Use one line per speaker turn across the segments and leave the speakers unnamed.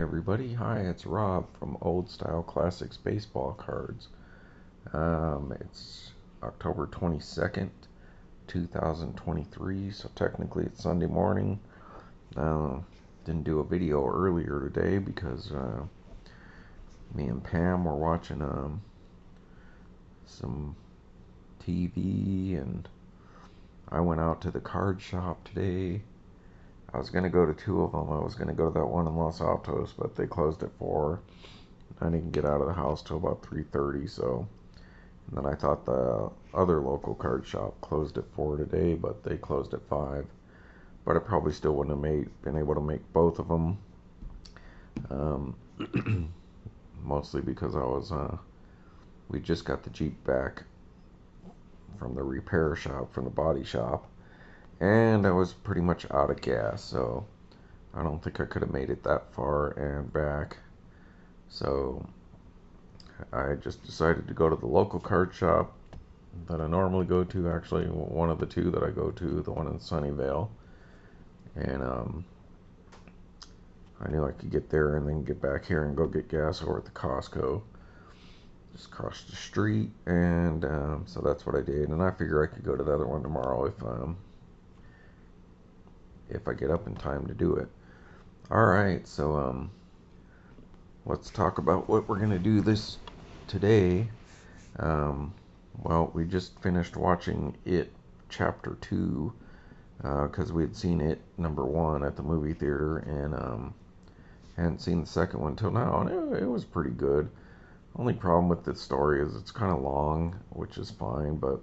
Everybody, hi, it's Rob from Old Style Classics Baseball Cards. It's October 22nd, 2023, so technically it's Sunday morning. Uh, didn't do a video earlier today because me and Pam were watching some TV, and I went out to the card shop today. I was going to go to two of them. I was going to go to that one in Los Altos, but they closed at 4. I didn't get out of the house till about 3:30, so. And then I thought the other local card shop closed at 4 today, but they closed at 5. But I probably still wouldn't have been able to make both of them. Um, Mostly because we just got the Jeep back from the repair shop, from the body shop, and I was pretty much out of gas, so I don't think I could have made it that far and back. So I just decided to go to the local card shop that I normally go to, actually one of the two that I go to, the one in Sunnyvale. And I knew I could get there and then get back here and go get gas over at the Costco just across the street. And so that's what I did, and I figure I could go to the other one tomorrow if I get up in time to do it. Alright, so let's talk about what we're gonna do this today. Well, we just finished watching It Chapter 2 because we had seen It number 1 at the movie theater, and hadn't seen the second one till now, and it was pretty good. Only problem with this story is it's kind of long, which is fine, but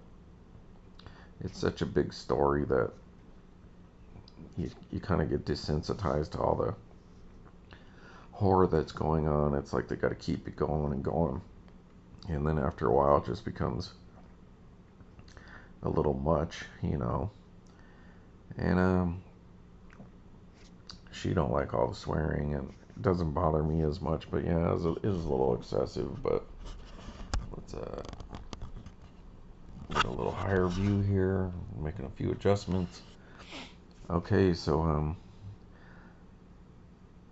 it's such a big story that you kind of get desensitized to all the horror that's going on. It's like they got to keep it going and going, and then after a while it just becomes a little much. And she don't like all the swearing, and it doesn't bother me as much, but yeah, it is a little excessive. But let's get a little higher view here, making a few adjustments. Okay, so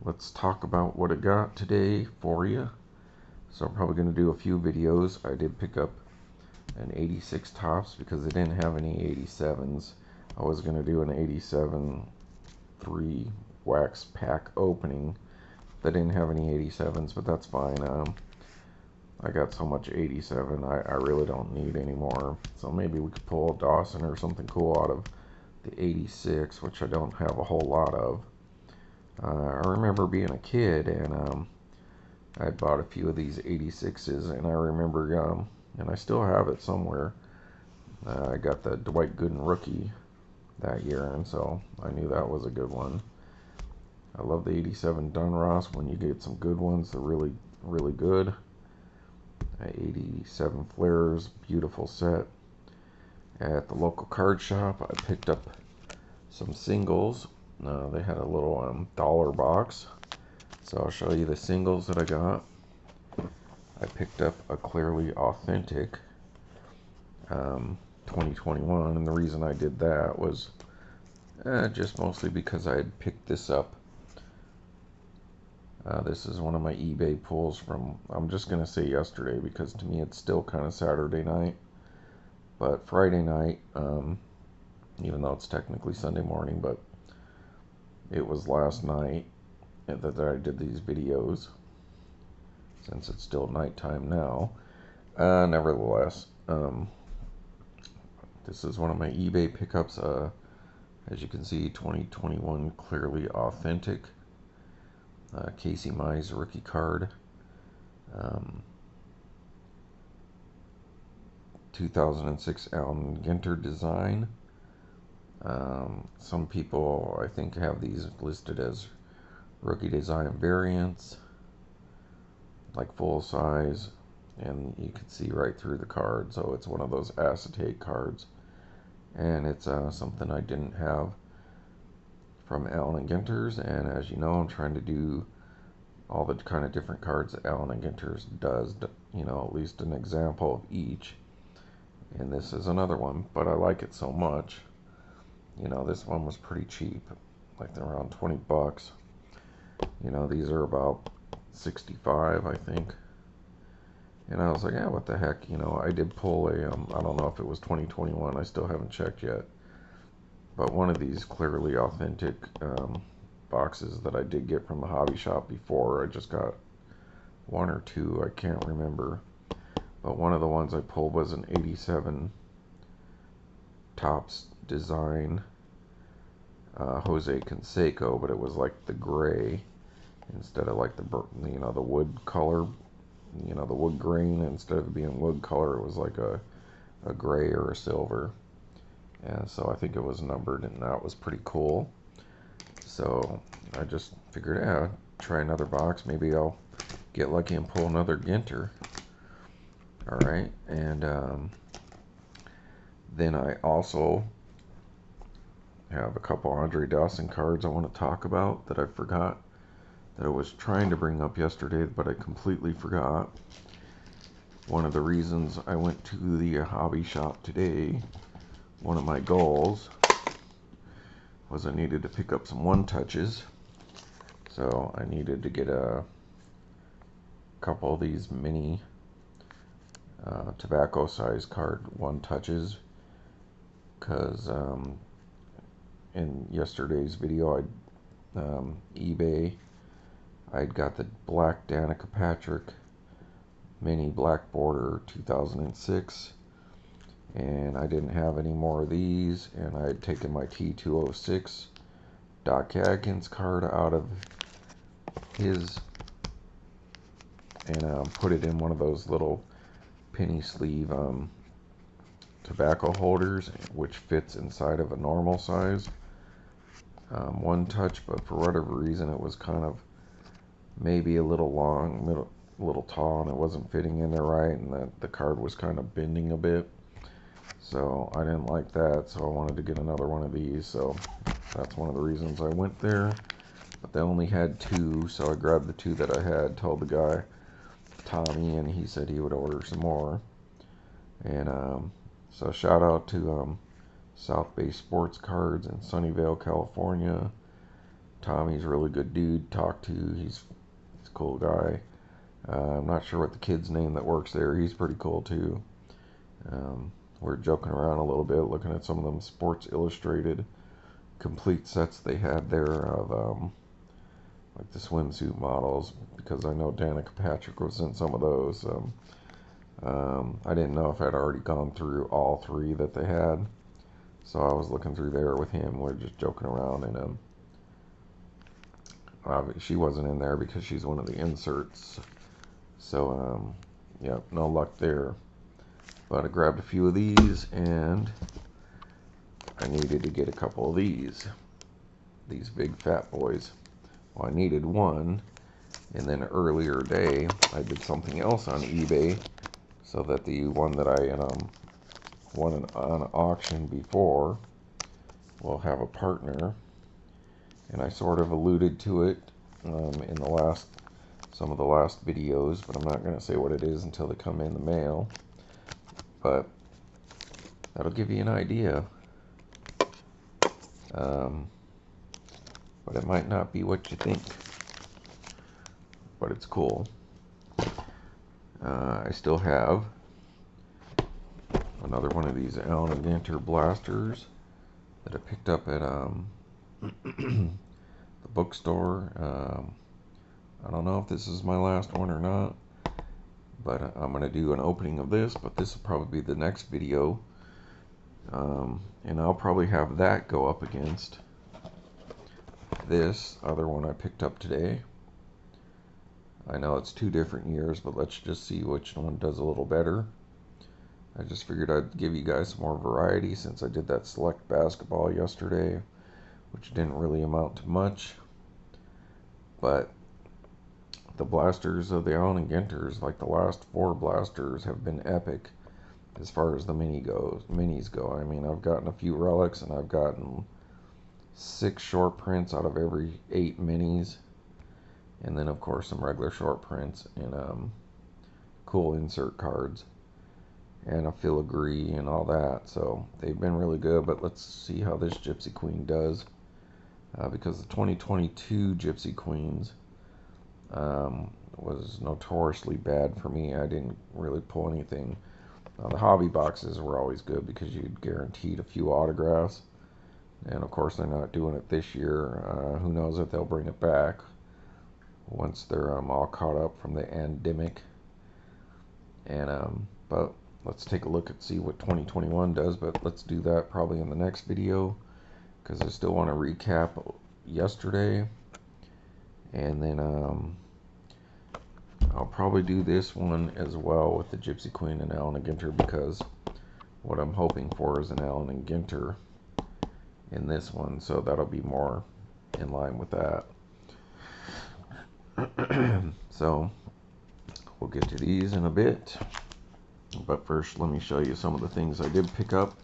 let's talk about what I got today for you. So I'm probably going to do a few videos. I did pick up an 86 Topps because they didn't have any 87s. I was going to do an 87 3 wax pack opening. They didn't have any 87s, but that's fine. I got so much 87, I really don't need any more. So maybe we could pull a Dawson or something cool out of the 86, which I don't have a whole lot of. I remember being a kid, and I bought a few of these 86s, and I remember, and I still have it somewhere. I got the Dwight Gooden rookie that year, and so I knew that was a good one. I love the 87 Donruss. When you get some good ones, they're really, really good. 87 Flares, beautiful set. At the local card shop, I picked up some singles. They had a little dollar box, so I'll show you the singles that I got. I picked up a Clearly Authentic 2021, and the reason I did that was just mostly because I had picked this up. This is one of my eBay pulls from, I'm just going to say yesterday, because to me it's still kind of Saturday night. But Friday night, even though it's technically Sunday morning, but it was last night that I did these videos, since it's still nighttime now. Nevertheless, this is one of my eBay pickups. As you can see, 2021 Clearly Authentic. Casey Mize rookie card. 2006 Allen Ginter design. Some people, I think, have these listed as rookie design variants, like full size, and you can see right through the card, so it's one of those acetate cards, and it's something I didn't have from Allen Ginter's. And as you know, I'm trying to do all the kind of different cards that Allen Ginter's does, at least an example of each, and this is another one, but I like it so much. This one was pretty cheap, like around 20 bucks. You know, these are about 65, I think. And I was like, yeah, what the heck? You know, I did pull a, I don't know if it was 2021. I still haven't checked yet. But one of these clearly authentic boxes that I did get from the hobby shop before. I just got one or two, I can't remember. But one of the ones I pulled was an 87 Topps design Jose Canseco, but it was like the gray instead of like the, you know, the wood color, you know, the wood grain. Instead of being wood color, it was like a gray or a silver. And so I think it was numbered, and that was pretty cool. So I just figured, yeah, try another box. Maybe I'll get lucky and pull another Ginter. All right, and then I also have a couple Andre Dawson cards I want to talk about that I forgot, that I was trying to bring up yesterday, but I completely forgot. One of the reasons I went to the hobby shop today, one of my goals was I needed to pick up some one-touches. So I needed to get a couple of these mini tobacco size card one-touches, because in yesterday's video, eBay, I'd got the black Danica Patrick mini black border 2006, and I didn't have any more of these, and I had taken my T206 Doc Adkins card out of his and put it in one of those little penny sleeve tobacco holders, which fits inside of a normal size one touch, but for whatever reason it was kind of maybe a little long, a little tall, and it wasn't fitting in there right, and the card was kind of bending a bit. So I didn't like that, so I wanted to get another one of these. So that's one of the reasons I went there. But they only had two, so I grabbed the two that I had, told the guy, Tommy, and he said he would order some more. And so shout out to South Bay Sports Cards in Sunnyvale, California. Tommy's a really good dude to talk to. He's a cool guy. I'm not sure what the kid's name that works there. He's pretty cool too. We're joking around a little bit, looking at some of them Sports Illustrated complete sets they had there of like the swimsuit models, because I know Danica Patrick was in some of those. I didn't know if I'd already gone through all three that they had, so I was looking through there with him. We're just joking around, and she wasn't in there because she's one of the inserts. So yeah, no luck there. But I grabbed a few of these, and I needed to get a couple of these big fat boys. Well, I needed one, and then earlier today I did something else on eBay, so that the one that I won on auction before will have a partner, and I sort of alluded to it in some of the last videos, but I'm not going to say what it is until they come in the mail. But that'll give you an idea. But it might not be what you think. But it's cool. I still have another one of these Allen Ginter blasters that I picked up at the bookstore. I don't know if this is my last one or not, but I'm going to do an opening of this, but this will probably be the next video. And I'll probably have that go up against this other one I picked up today. I know it's 2 different years, but let's just see which one does a little better. I just figured I'd give you guys some more variety, since I did that select basketball yesterday, which didn't really amount to much. But the blasters of the Allen Ginters, like the last 4 blasters, have been epic as far as the minis go. I mean, I've gotten a few relics, and I've gotten 6 short prints out of every 8 minis, and then of course some regular short prints, and cool insert cards, and a filigree and all that. So they've been really good. But let's see how this Gypsy Queen does. because the 2022 Gypsy Queens was notoriously bad for me. I didn't really pull anything. The hobby boxes were always good because you'd guaranteed a few autographs. And of course, they're not doing it this year. Who knows if they'll bring it back once they're all caught up from the endemic. And but let's take a look and see what 2021 does. But let's do that probably in the next video, because I still want to recap yesterday. And then I'll probably do this one as well with the Gypsy Queen and Allen Ginter, because what I'm hoping for is an Allen Ginter in this one, so that'll be more in line with that. So we'll get to these in a bit, but first let me show you some of the things I did pick up.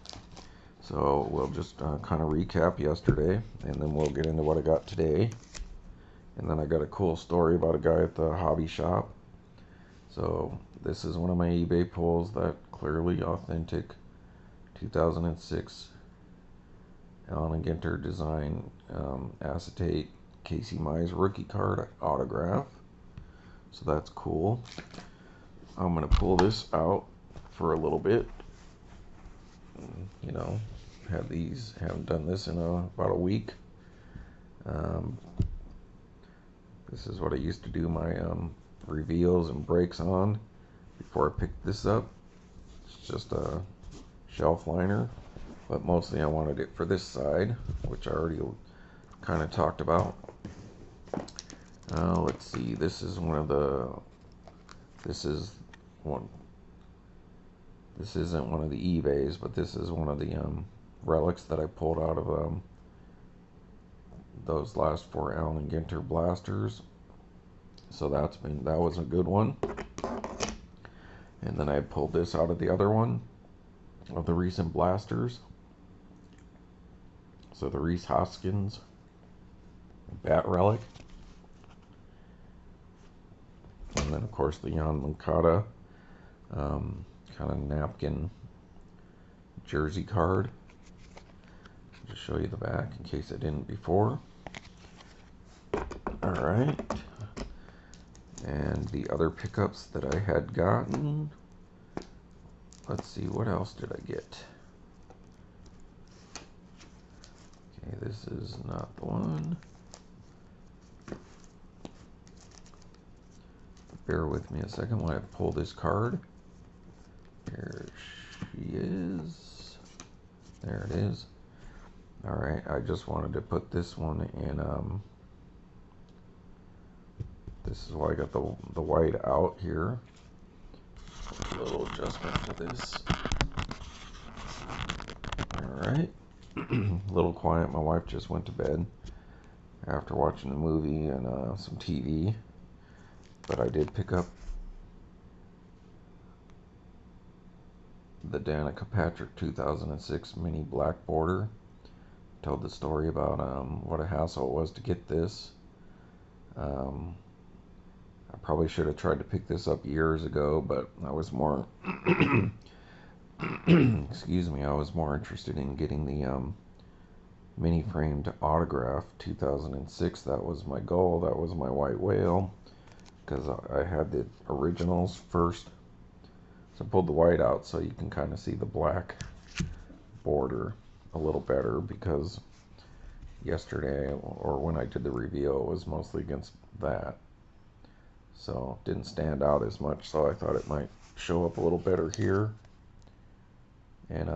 So we'll just kind of recap yesterday, and then we'll get into what I got today. And then I got a cool story about a guy at the hobby shop. So this is one of my eBay pulls, that clearly authentic 2006 Allen Ginter design acetate Casey Mize rookie card autograph. So that's cool. I'm going to pull this out for a little bit. You know, haven't done this in about a week. This is what I used to do my reveals and breaks on before I picked this up. It's just a shelf liner, but mostly I wanted it for this side, which I already kind of talked about. Let's see, this isn't one of the eBays, but this is one of the relics that I pulled out of those last 4 Allen Ginter blasters. So that was a good one. And then I pulled this out of the other one of the recent blasters. So the Reese Hoskins bat relic. And then of course the Jan Moncada kind of napkin jersey card. I'll just show you the back in case I didn't before. Alright. And the other pickups that I had gotten. Let's see, what else did I get? Okay, this is not the one. Bear with me a second while I pull this card. There she is. There it is. Alright, I just wanted to put this one in, this is why I got the white out here. A little adjustment to this. Alright. A little quiet. My wife just went to bed after watching the movie and some TV. But I did pick up the Danica Patrick 2006 mini black border. Told the story about what a hassle it was to get this. I probably should have tried to pick this up years ago, but I was more excuse me, I was more interested in getting the mini framed autograph 2006. That was my goal. That was my white whale, because I had the originals first. So I pulled the white out so you can kind of see the black border a little better, because yesterday, or when I did the reveal, it was mostly against that. So it didn't stand out as much, so I thought it might show up a little better here. And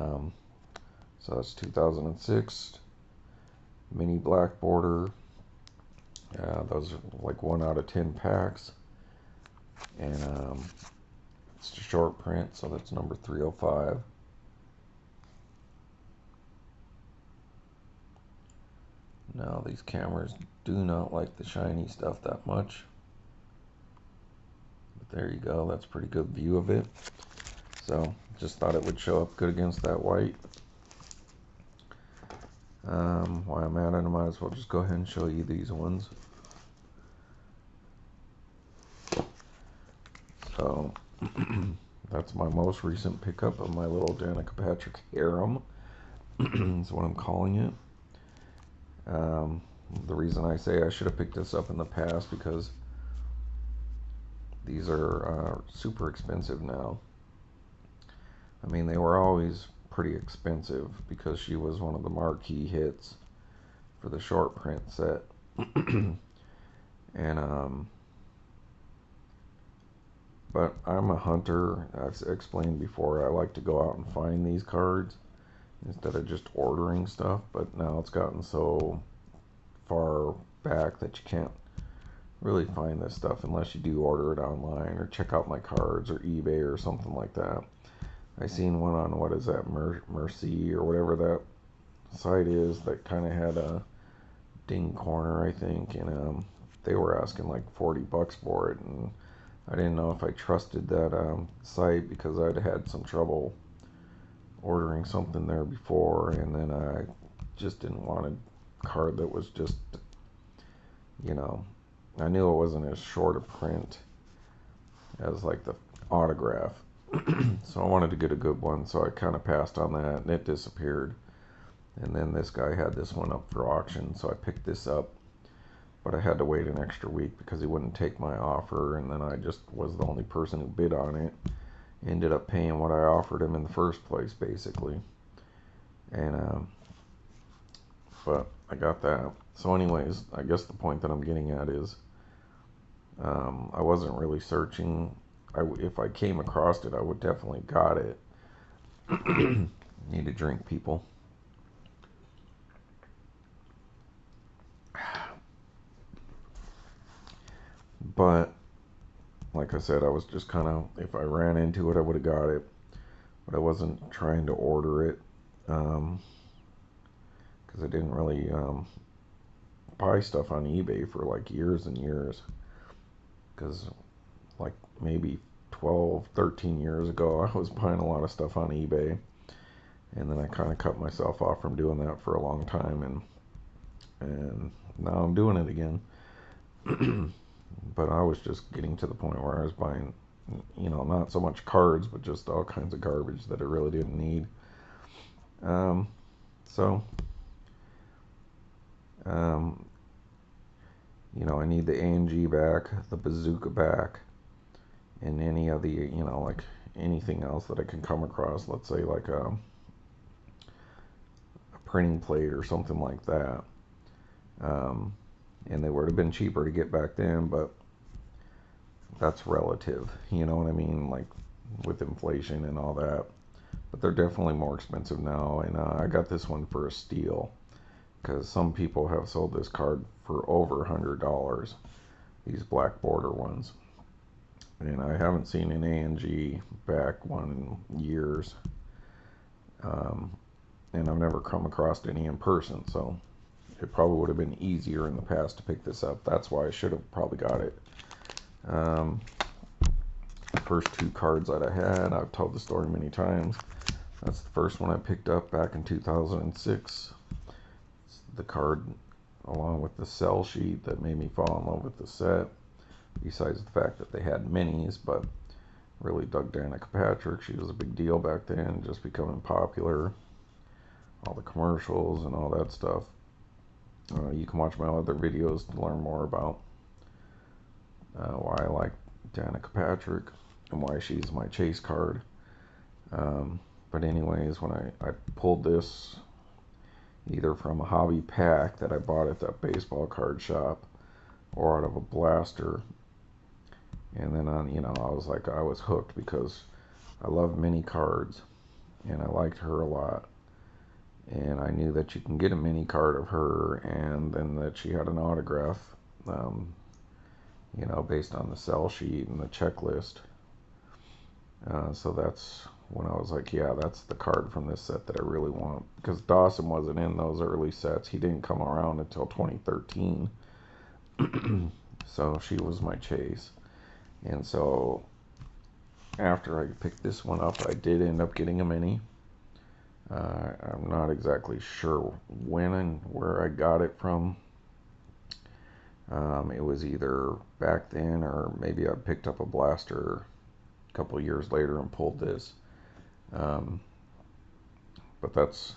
so that's 2006 mini black border. Those are like 1 out of 10 packs. And it's a short print, so that's number 305. Now these cameras do not like the shiny stuff that much. But there you go, that's a pretty good view of it. So just thought it would show up good against that white. While I'm at it, I might as well just go ahead and show you these ones. So that's my most recent pickup of my little Danica Patrick harem. Is what I'm calling it. The reason I say I should have picked this up in the past because these are super expensive now. I mean, they were always pretty expensive because she was one of the marquee hits for the short print set. And but I'm a hunter. I've explained before, I like to go out and find these cards instead of just ordering stuff. But now it's gotten so far back that you can't really find this stuff unless you do order it online or check out my cards or eBay or something like that. I seen one on, what is that, Mercy or whatever that site is, that kind of had a ding corner, I think, and they were asking like $40 for it, and I didn't know if I trusted that site because I'd had some trouble ordering something there before, and then I just didn't want a card that was just, you know, I knew it wasn't as short a print as like the autograph. So I wanted to get a good one, so I kind of passed on that, and it disappeared. And then this guy had this one up for auction, so I picked this up, but I had to wait an extra week because he wouldn't take my offer, and then I just was the only person who bid on it. Ended up paying what I offered him in the first place, basically. And but I got that. So anyways, I guess the point that I'm getting at is I wasn't really searching. If I came across it, I would definitely got it. Need a drink, people. But like I said, I was just kind of, if I ran into it, I would have got it. But I wasn't trying to order it because I didn't really buy stuff on eBay for like years and years. Because like maybe 12, 13 years ago, I was buying a lot of stuff on eBay. And then I kind of cut myself off from doing that for a long time, and now I'm doing it again. But I was just getting to the point where I was buying, not so much cards, but just all kinds of garbage that I really didn't need. So, I need the A&G back, the bazooka back, and any of the, like anything else that I can come across. Let's say like a printing plate or something like that. And they would have been cheaper to get back then, but that's relative, you know what I mean, like with inflation and all that. But they're definitely more expensive now, and I got this one for a steal because some people have sold this card for over $100, these black border ones, and I haven't seen an A&G back one in years, and I've never come across any in person, so it probably would have been easier in the past to pick this up. That's why I should have probably got it. The first two cards that I had, I've told the story many times. That's the first one I picked up back in 2006. It's the card along with the sell sheet that made me fall in love with the set. Besides the fact that they had minis, but really dug Danica Patrick. She was a big deal back then, just becoming popular. All the commercials and all that stuff. You can watch my other videos to learn more about why I like Danica Patrick and why she's my chase card. But anyways, when I pulled this either from a hobby pack that I bought at that baseball card shop or out of a blaster, and then I was hooked because I love mini cards and I liked her a lot. And I knew that you can get a mini card of her, and then that she had an autograph, based on the sell sheet and the checklist. So that's when I was like, yeah, that's the card from this set that I really want. Because Dawson wasn't in those early sets. He didn't come around until 2013. So she was my chase. And so after I picked this one up, I did end up getting a mini. I'm not exactly sure when and where I got it from. It was either back then or maybe I picked up a blaster a couple years later and pulled this. But that's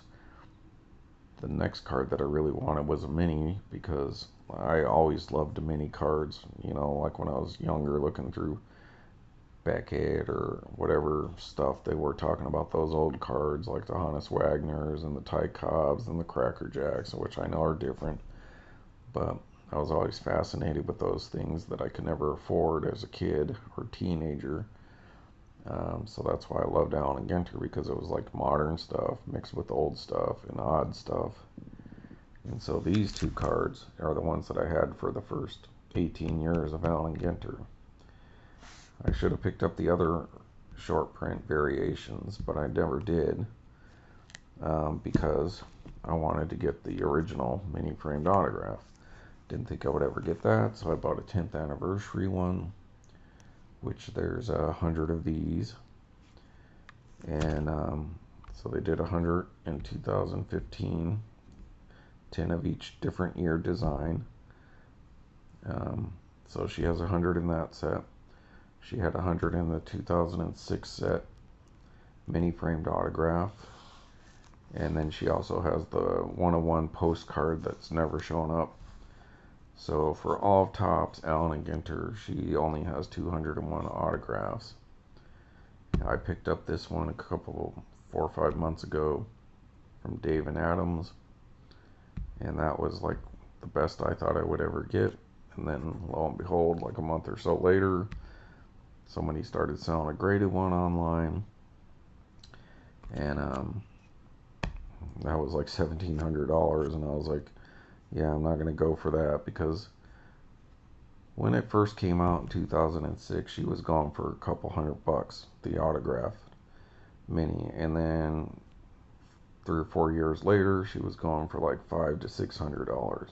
the next card that I really wanted was a mini, because I always loved the mini cards, you know, like when I was younger looking through Beckett or whatever stuff they were talking about, those old cards like the Hannes Wagners and the Ty Cobbs and the Cracker Jacks, which I know are different, but I was always fascinated with those things that I could never afford as a kid or teenager. So that's why I loved Allen Ginter, because it was like modern stuff mixed with old stuff and odd stuff. And so these two cards are the ones that I had for the first 18 years of Allen Ginter. I should have picked up the other short print variations, but I never did, because I wanted to get the original mini framed autograph. Didn't think I would ever get that, so I bought a 10th anniversary one, which there's 100 of these. And so they did 100 in 2015, 10 of each different year design. So she has 100 in that set. She had 100 in the 2006 set mini framed autograph. And then she also has the 101 postcard that's never shown up. So for all of Topps, Allen Ginter, she only has 201 autographs. I picked up this one a couple, 4 or 5 months ago from Dave and Adams, and that was like the best I thought I would ever get. And then lo and behold, like a month or so later, somebody started selling a graded one online, and that was like $1,700, and I was like, yeah, I'm not going to go for that, because when it first came out in 2006, she was going for a couple $100, the autograph mini, and then 3 or 4 years later, she was going for like $500 to $600,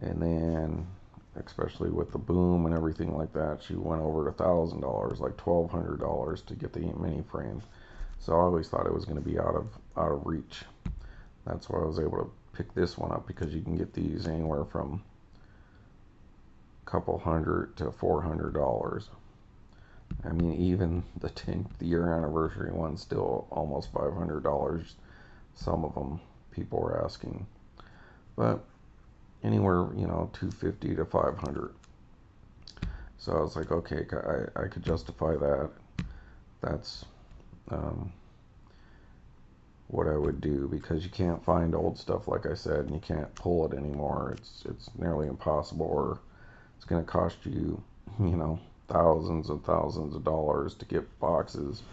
and then, especially with the boom and everything like that, she went over to $1,000, like $1,200 to get the mini frame. So I always thought it was going to be out of reach. That's why I was able to pick this one up, because you can get these anywhere from a couple $100 to $400. I mean, even the 10th year anniversary one's still almost $500. Some of them people were asking, but anywhere, you know, $250 to $500. So I was like, okay, I could justify that. That's what I would do, because you can't find old stuff, like I said, and you can't pull it anymore. It's nearly impossible, or it's going to cost you, you know, thousands and thousands of dollars to get boxes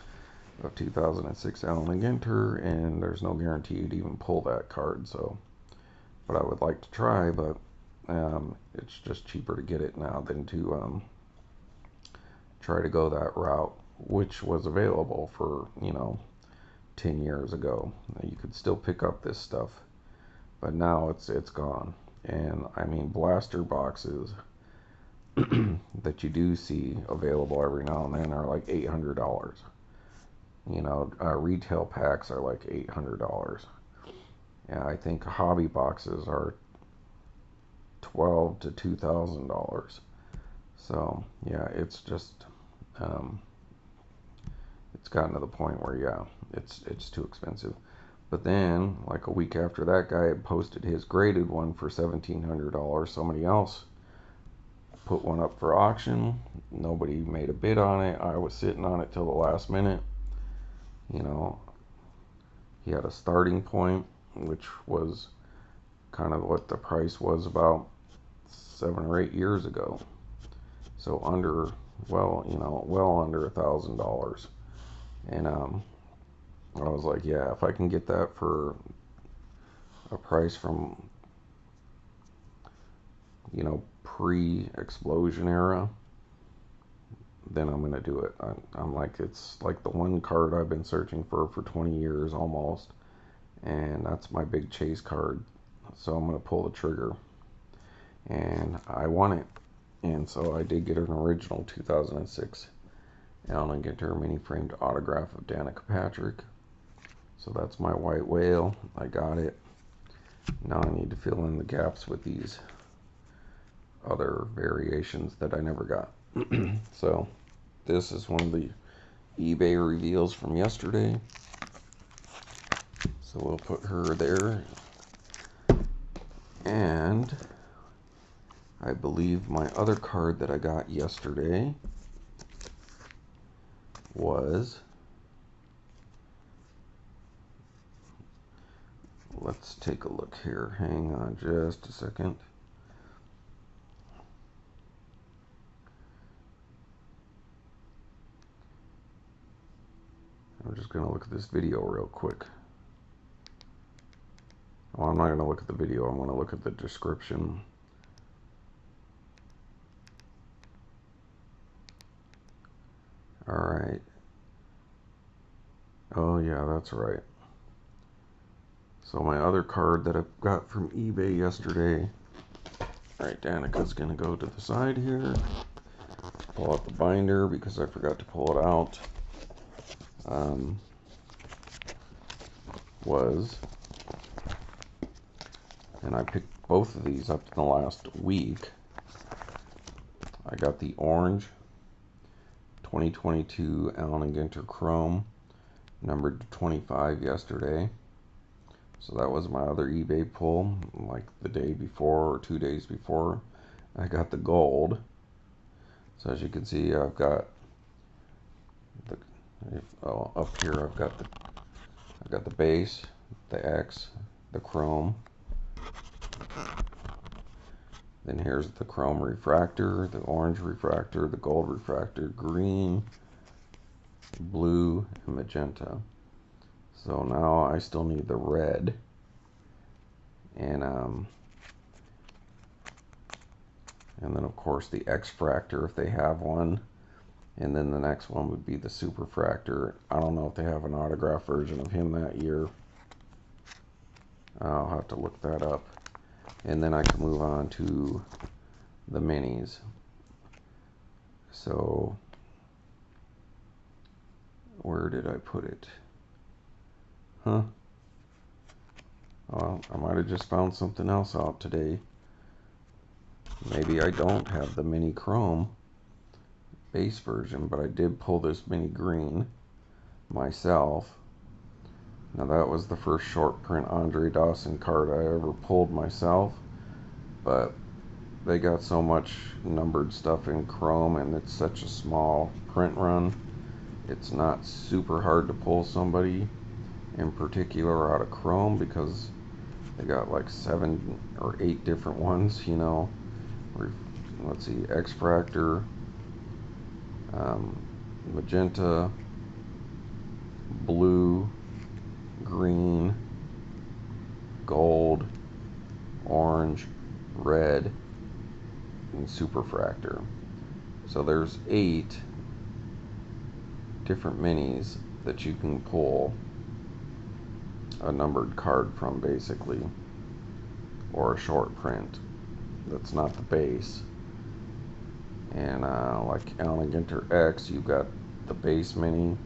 of 2006 Allen Ginter, and there's no guarantee you'd even pull that card. So, but I would like to try, but it's just cheaper to get it now than to try to go that route, which was available for, you know, 10 years ago. You could still pick up this stuff, but now it's gone. And I mean, blaster boxes that you do see available every now and then are like $800. You know, retail packs are like $800. Yeah, I think hobby boxes are $1,200 to $2,000. So yeah, it's just it's gotten to the point where, yeah, it's too expensive. But then, like a week after that guy had posted his graded one for $1,700, somebody else put one up for auction. Nobody made a bid on it. I was sitting on it till the last minute. You know, he had a starting point, which was kind of what the price was about 7 or 8 years ago. So under, well, you know, well under $1,000. And I was like, yeah, if I can get that for a price from, you know, pre-explosion era, then I'm going to do it. I'm like, it's like the one card I've been searching for 20 years almost, and that's my big chase card. So I'm going to pull the trigger, and I won it. And so I did get an original 2006 Allen Ginter mini framed autograph of Danica Patrick. So that's my white whale. I got it. Now I need to fill in the gaps with these other variations that I never got. So this is one of the eBay reveals from yesterday. So we'll put her there. And I believe my other card that I got yesterday was, let's take a look here. Hang on just a second. I'm just going to look at this video real quick. Well, I'm not going to look at the video. I'm going to look at the description. Alright. Oh, yeah, that's right. So my other card that I got from eBay yesterday. Alright, Danica's going to go to the side here. Pull out the binder because I forgot to pull it out. And I picked both of these up in the last week. I got the orange 2022 Allen Ginter Chrome, numbered 25 yesterday. So that was my other eBay pull, like the day before or 2 days before. I got the gold. So as you can see, I've got the up here. I've got the base, the X, the chrome. Then here's the chrome refractor, the orange refractor, the gold refractor, green, blue, and magenta. So now I still need the red. And then of course the X-fractor if they have one. And then the next one would be the superfractor. I don't know if they have an autograph version of him that year. I'll have to look that up. And then I can move on to the minis. So, where did I put it? Huh? Well, I might have just found something else out today. Maybe I don't have the mini chrome base version, but I did pull this mini green myself. Now that was the first short print Andre Dawson card I ever pulled myself, but they got so much numbered stuff in chrome and it's such a small print run, it's not super hard to pull somebody in particular out of chrome because they got like 7 or 8 different ones, you know. Let's see, X-fractor, magenta, blue, green, gold, orange, red, and superfractor. So there's 8 different minis that you can pull a numbered card from, basically, or a short print that's not the base. And like Allen Ginter X, you've got the base mini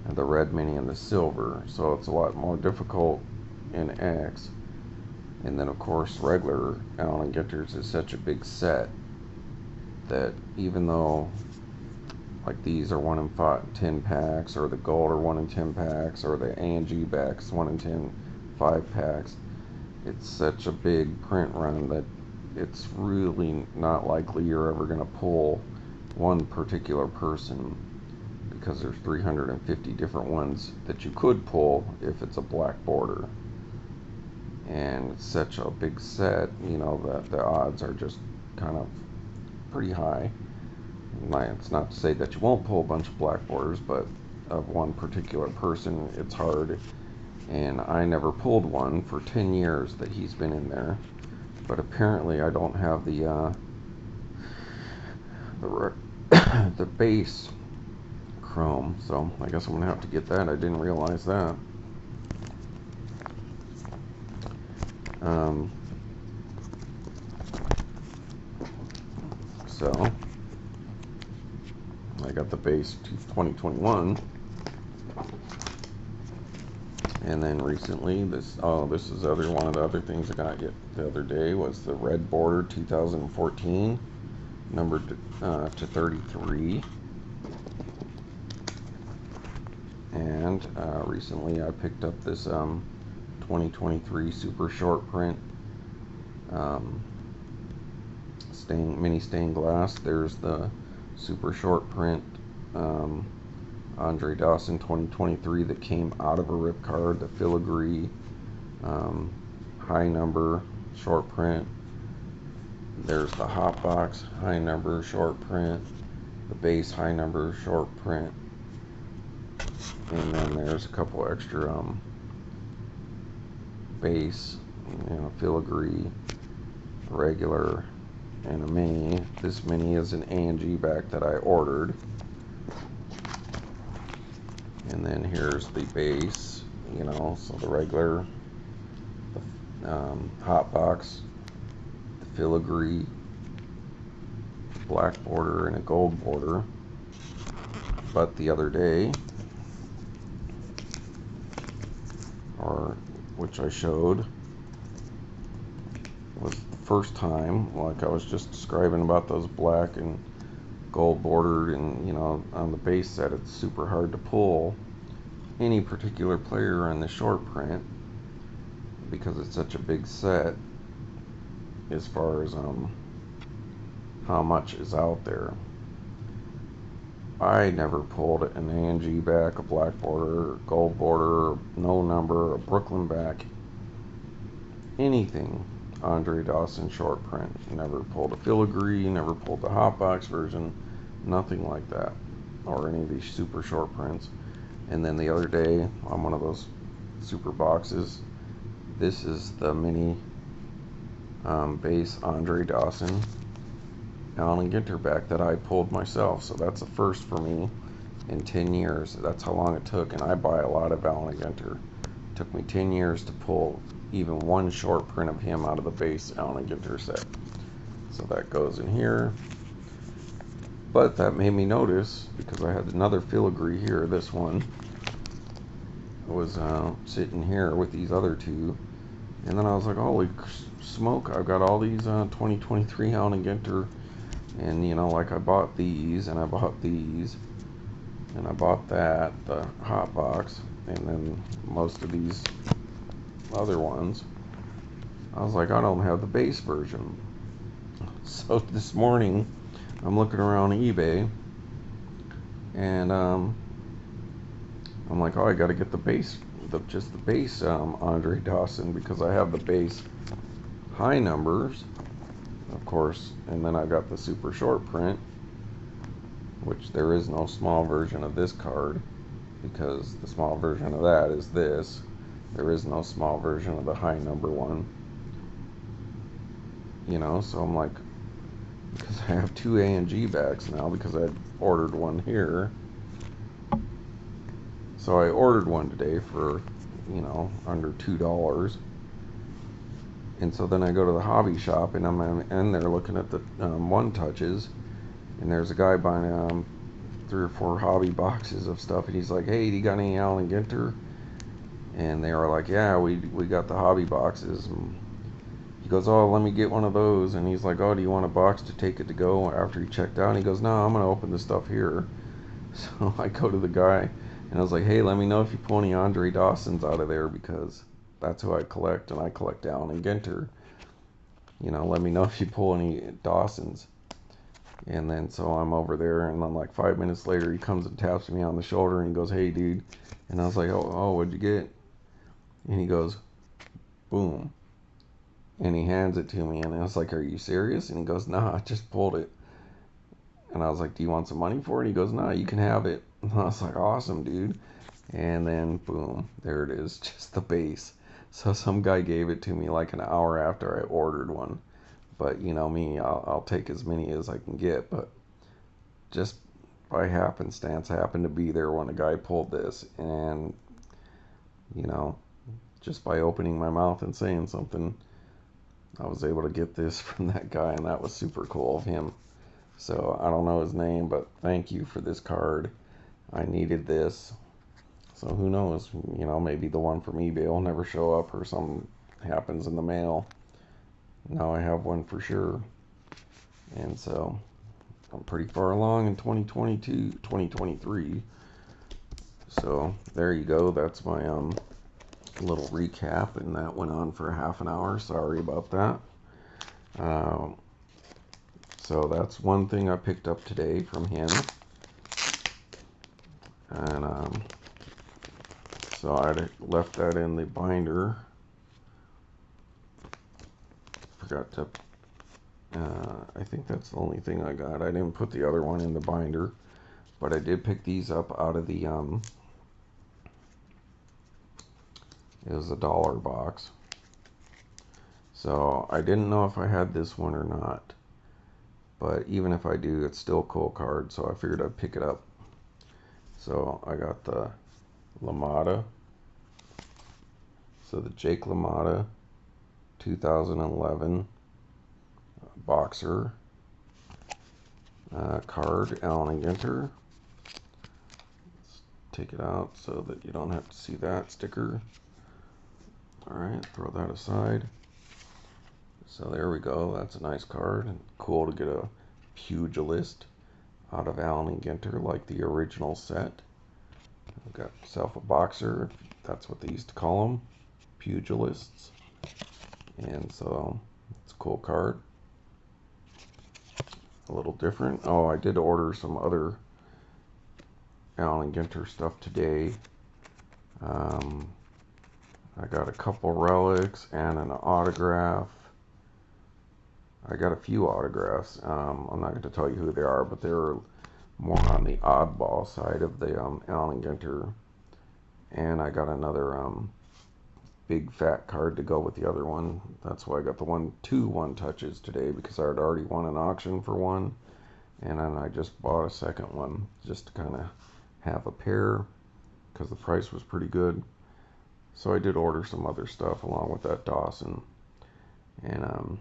and the red mini and the silver, so it's a lot more difficult in X. And then of course regular Allen Ginter's is such a big set that even though like these are 1 in 10 packs, or the gold are 1 in 10 packs, or the A&G backs 1 in 10 5 packs, it's such a big print run that it's really not likely you're ever going to pull one particular person, because there's 350 different ones that you could pull if it's a black border. And it's such a big set, you know, that the odds are just kind of pretty high. It's not to say that you won't pull a bunch of black borders, but of one particular person, it's hard. And I never pulled one for 10 years that he's been in there. But apparently I don't have the base chrome, so I guess I'm gonna have to get that. I didn't realize that. So I got the base 2021, and then recently this is one of the other things I got the other day was the red border 2014, numbered to 33. And recently I picked up this 2023 super short print um, mini stained glass. There's the super short print Andre Dawson 2023 that came out of a rip card, the filigree high number short print. There's the hot box high number short print, the base high number short print, and then there's a couple extra base, filigree, regular, and a mini. This mini is an A&G back that I ordered. And then here's the base, so the regular, the hot box, the filigree, black border and a gold border. But the other day, which I showed, was the first time, like I was just describing about those black and gold bordered, and on the base set it's super hard to pull any particular player in the short print because it's such a big set as far as how much is out there. I never pulled an A&G back, a black border, gold border, no number, a Brooklyn back, anything Andre Dawson short print. Never pulled a filigree, never pulled the hot box version, nothing like that, or any of these super short prints. And then the other day on one of those super boxes, this is the mini base Andre Dawson Allen Ginter back that I pulled myself. So that's a first for me in 10 years. That's how long it took, and I buy a lot of Allen Ginter. It took me 10 years to pull even one short print of him out of the base Allen Ginter set. So that goes in here. But that made me notice, because I had another filigree here, this one was sitting here with these other two, and then I was like, holy smoke, I've got all these 2023 Allen Ginter, and like I bought these, and I bought these, and I bought that, the hot box, and then most of these other ones. I was like, I don't have the base version. So this morning I'm looking around eBay, and I'm like, oh, I got to get the base, just the base Andre Dawson, because I have the base high numbers, of course, and then I got the super short print, which there is no small version of this card, because the small version of that is this. There is no small version of the high number one. So I'm like, because I have two A&G backs now, because I ordered one here. So I ordered one today for, under $2. And so then I go to the hobby shop, and I'm in there looking at the one touches, and there's a guy buying 3 or 4 hobby boxes of stuff, and he's like, hey, do you got any Allen Ginter? And they were like, yeah, we got the hobby boxes. And he goes, oh, let me get one of those. And he's like, oh, do you want a box to take it to go after he checked out? And he goes, no, I'm going to open the stuff here. So I go to the guy, and I was like, hey, let me know if you pull any Andre Dawsons out of there, because that's who I collect, and I collect Allen Ginter. Let me know if you pull any Dawsons. And then so I'm over there, and then like 5 minutes later, he comes and taps me on the shoulder, and he goes, hey, dude. And I was like, oh, what'd you get? And he goes, boom. And he hands it to me, and I was like, are you serious? And he goes, nah, I just pulled it. And I was like, do you want some money for it? He goes, nah, you can have it. And I was like, awesome, dude. And then, boom, there it is, just the base. So some guy gave it to me like an hour after I ordered one. But me, I'll take as many as I can get. But just by happenstance, I happened to be there when a guy pulled this. And, just by opening my mouth and saying something, I was able to get this from that guy. And that was super cool of him. So I don't know his name, but thank you for this card. I needed this. So who knows, maybe the one from eBay will never show up, or something happens in the mail. Now I have one for sure. And so I'm pretty far along in 2023. So there you go. That's my little recap, and that went on for half an hour. Sorry about that. Um, so that's one thing I picked up today from him. And so I left that in the binder. Forgot to, I think that's the only thing I got. I didn't put the other one in the binder, but I did pick these up out of the, it was a $1 box. So I didn't know if I had this one or not, but even if I do, it's still a cool card, so I figured I'd pick it up. So I got the LaMotta. So the Jake LaMotta 2011 boxer card, Allen Ginter. Let's take it out so that you don't have to see that sticker. Alright, throw that aside. So there we go, that's a nice card. Cool to get a pugilist out of Allen Ginter like the original set. I've got myself a boxer, that's what they used to call them, pugilists. And so it's a cool card. A little different. Oh, I did order some other Allen Ginter stuff today. I got a couple relics and an autograph. I got a few autographs. I'm not going to tell you who they are, but they're more on the oddball side of the Allen Ginter. And I got another big fat card to go with the other one. That's why I got the two one-touches today, because I had already won an auction for one. And then I just bought a second one just to kind of have a pair because the price was pretty good. So I did order some other stuff along with that Dawson. And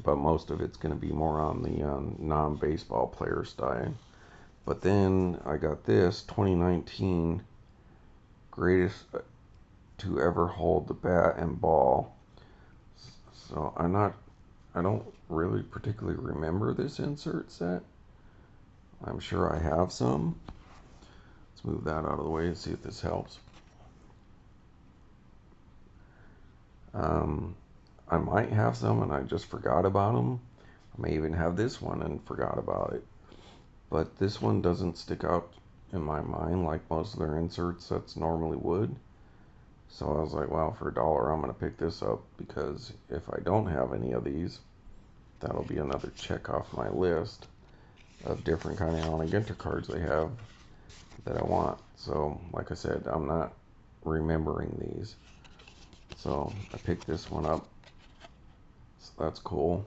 but most of it's going to be more on the non-baseball player style. But then I got this 2019 greatest to ever hold the bat and ball. So I don't really particularly remember this insert set. I'm sure I have some. Let's move that out of the way and see if this helps. I might have some and I just forgot about them. I may even have this one and forgot about it. But this one doesn't stick out in my mind like most of their insert sets normally would. So I was like, well, for $1, I'm going to pick this up, because if I don't have any of these, that'll be another check off my list of different kind of Allen Ginter cards they have that I want. So, like I said, I'm not remembering these. So I picked this one up. So that's cool.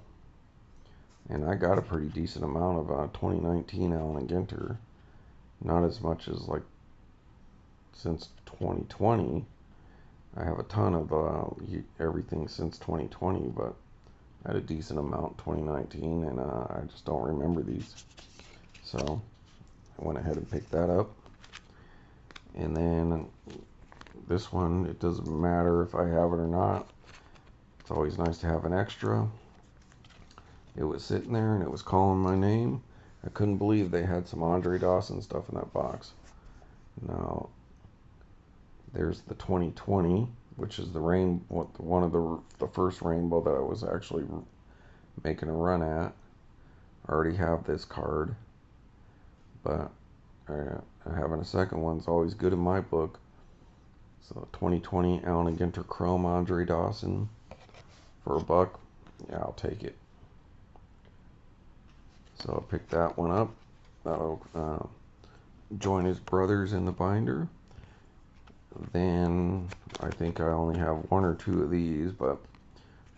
And I got a pretty decent amount of 2019 Allen Ginter. Not as much as like since 2020. I have a ton of everything since 2020, but I had a decent amount 2019, and I just don't remember these. So I went ahead and picked that up. And then this one, it doesn't matter if I have it or not. It's always nice to have an extra. It was sitting there and it was calling my name. I couldn't believe they had some Andre Dawson stuff in that box. Now, there's the 2020, which is the one of the first rainbow that I was actually making a run at. I already have this card, but having a second one's always good in my book. So 2020 Allen Ginter Chrome Andre Dawson for $1. Yeah, I'll take it. So I picked that one up. That'll join his brothers in the binder. Then I think I only have one or two of these, but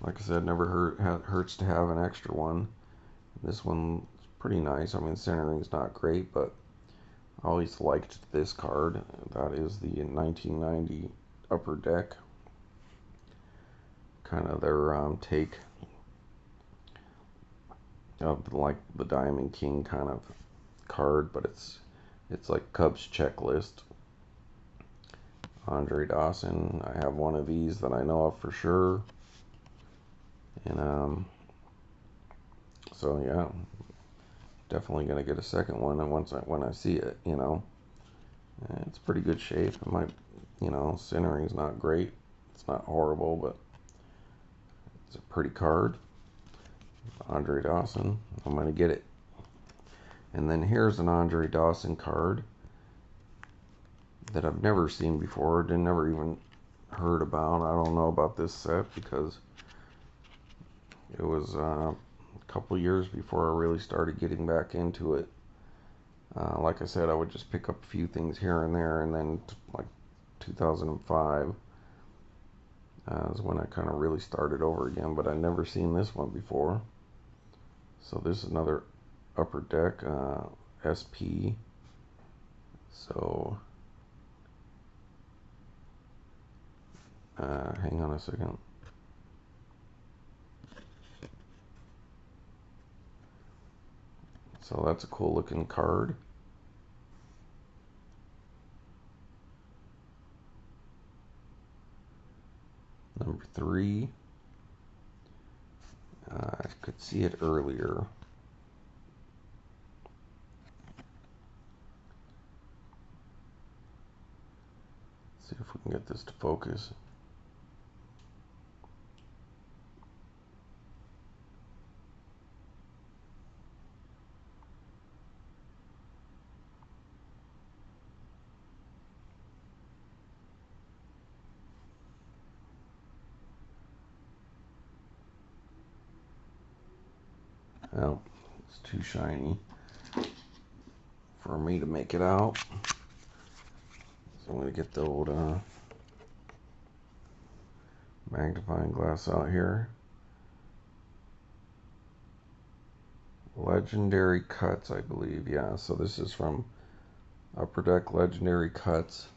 like I said, never hurts to have an extra one. This one's pretty nice. I mean, centering's not great, but I always liked this card. That is the 1990 Upper Deck. Kind of their take of like the Diamond King kind of card, but it's like Cubs checklist. Andre Dawson. I have one of these that I know of for sure. And so yeah, definitely gonna get a second one, and when I see it, it's pretty good shape. It might, centering's not great. It's not horrible, but it's a pretty card. Andre Dawson. I'm going to get it. And then here's an Andre Dawson card that I've never seen before. Never even heard about. I don't know about this set because it was a couple years before I really started getting back into it. Like I said, I would just pick up a few things here and there, and then like 2005 is when I kind of really started over again, but I'd never seen this one before. So this is another Upper Deck SP. So hang on a second. So that's a cool looking card. Number 3. I could see it earlier. Let's see if we can get this to focus. Well, it's too shiny for me to make it out. So I'm going to get the old magnifying glass out here. Legendary Cuts, I believe. Yeah, so this is from Upper Deck Legendary Cuts.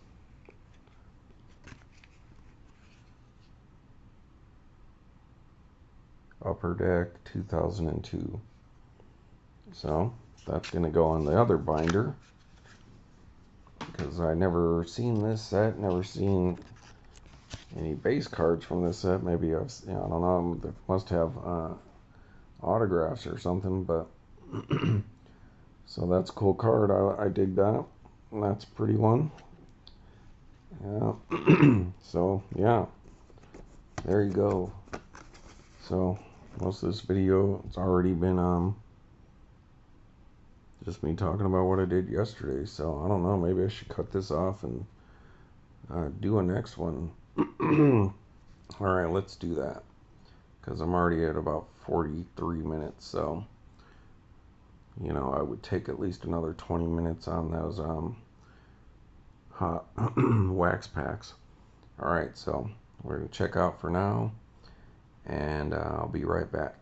Upper Deck 2002. So that's going to go on the other binder because I never seen this set, never seen any base cards from this set. Maybe I've, I don't know, they must have autographs or something, but so that's a cool card. I dig that. That's a pretty one. Yeah. So yeah, there you go. So most of this video, it's already been just me talking about what I did yesterday. So I don't know, maybe I should cut this off and do a next one. All right, let's do that because I'm already at about 43 minutes. So you know, I would take at least another 20 minutes on those hot wax packs. All right, so we're gonna check out for now, and I'll be right back.